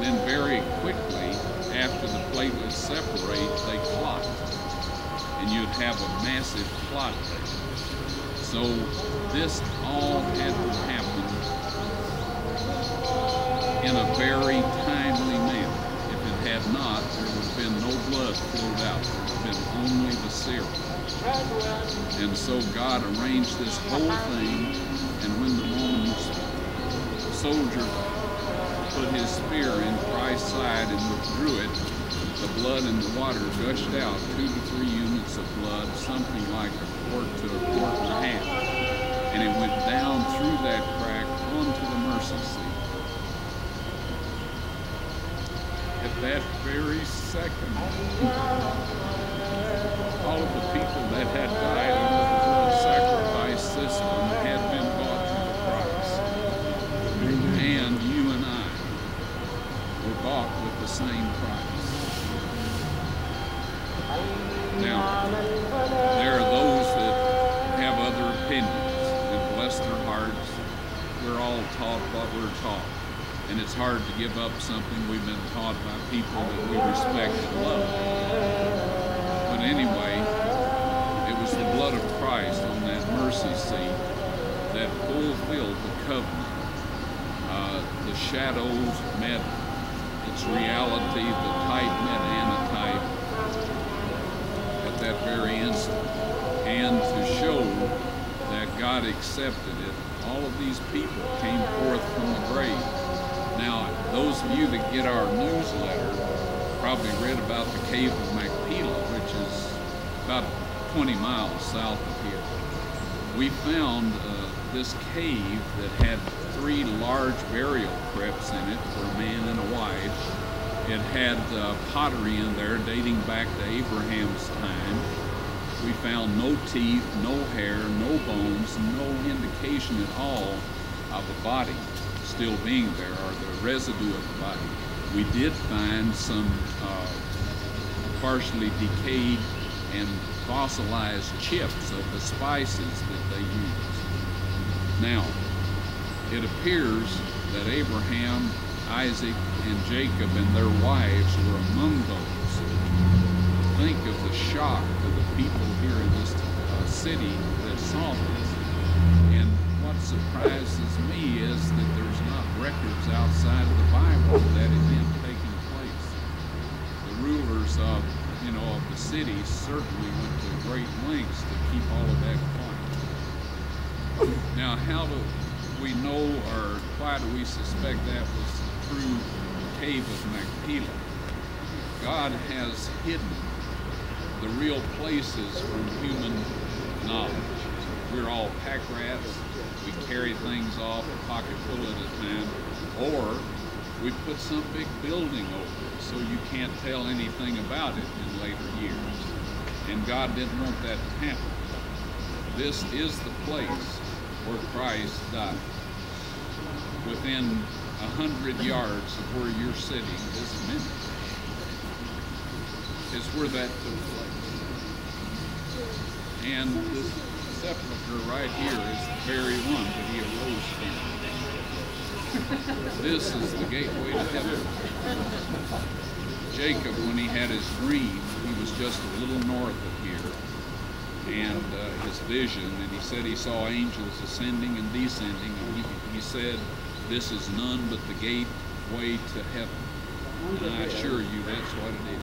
then very quickly, after the platelets separate, they clot. And you'd have a massive clot there. So this all had to happen in a very timely manner. If it had not, there would have been no blood flowed out. There would have been only the serum. And so God arranged this whole thing, and when the Roman soldier put his spear in Christ's side and withdrew it, the blood and the water gushed out, 2 to 3 units of blood, something like a quart to a quart and a half. And it went down through that crack onto the mercy seat. At that very second, all of the people that had died under the blood sacrifice system had been bought with a price. And you and I were bought with the same price. Now, there are those that have other opinions, and bless their hearts, we're all taught what we're taught. And it's hard to give up something we've been taught by people that we respect and love. But anyway, it was the blood of Christ on that mercy seat that fulfilled the covenant. The shadows met its reality, the type met antitype at that very instant. And to show that God accepted it, all of these people came forth from the grave. Now, those of you that get our newsletter probably read about the Cave of Macpelah, which is about 20 miles south of here. We found this cave that had 3 large burial crypts in it for a man and a wife. It had pottery in there dating back to Abraham's time. We found no teeth, no hair, no bones, no indication at all of a body still being there, or the residue of the body. We did find some partially decayed and fossilized chips of the spices that they used. Now, it appears that Abraham, Isaac, and Jacob and their wives were among those. Think of the shock to the people here in this city that saw this. And what surprises me is that there's not records outside of the Bible of that event taking place. The rulers of, of the city certainly went to great lengths to keep all of that quiet. Now, how do we know, or why do we suspect that was through the Cave of Macpelah? God has hidden the real places from human knowledge. We're all pack rats. We carry things off a pocket full at a time, or we put some big building over it so you can't tell anything about it in later years. And God didn't want that to happen. This is the place where Christ died. Within 100 yards of where you're sitting this minute is where that took place. And this sepulcher right here is the very one that he arose from. This is the gateway to heaven. Jacob, when he had his dream, he was just a little north of here, and his vision, and he said he saw angels ascending and descending, and he said, this is none but the gateway to heaven. And I assure you that's what it is.